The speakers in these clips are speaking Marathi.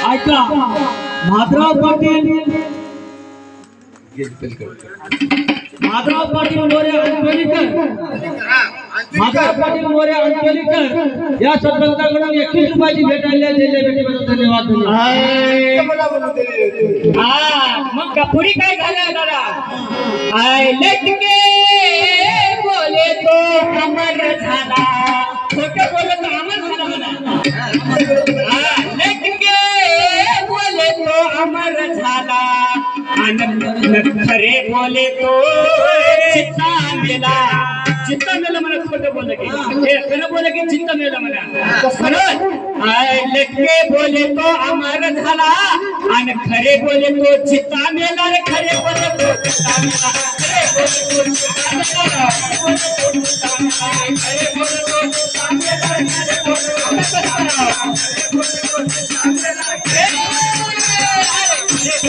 ऐका माधवराव पाटील मोरे अंतोलीकर माधवराव पाटील मोरे अंतोलीकर या सरपंचाकडून 21 रुपयाची भेट आली आहे. भेटीबद्दल धन्यवाद. मग पुढे काय झालं दादा? आय लटके बोले तो अमर झाला. खोटं बोले तो अमर झाला म्हणा. लटके बोले तो अमर झाला. खरे बोले तो चित्ता मेला. चित्ता मेला म्हणा. खोटं बोललं की खरं बोललं की चित्ता मेला म्हणा. आय लटके बोले तो अमर झाला आणि खरे बोले तो चित्ता मेला. खरे बोले तो चित्ता मेला. खरे बोले तो चित्ता मेला. खरे बोले तो चित्ता मेला. खरे बोले तो चित्ता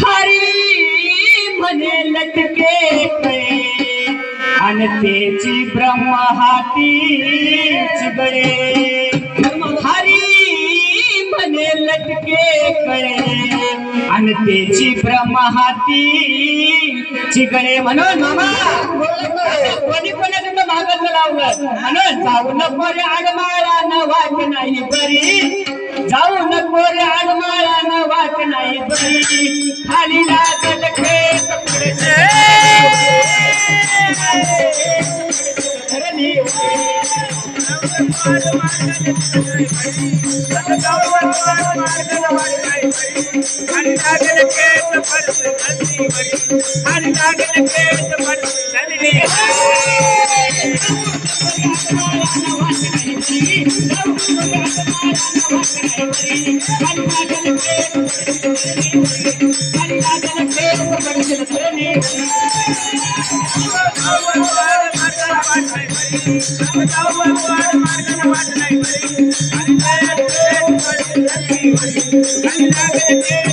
हरी म्हणे लटके आणि त्याची ब्रह्म हातीच गळे. हरी म्हणे लटके कळे आणि त्याची ब्रह्म हाती गळे. म्हणून मामा कोणी कोणाकडनं मागायचं लावलं. म्हणून जाऊ नको रे आडमाळानं वाट नाही बरी. जाऊ नको रे आडमाळानं वाट नाही बरी. खाली लागल खेळ Thank you.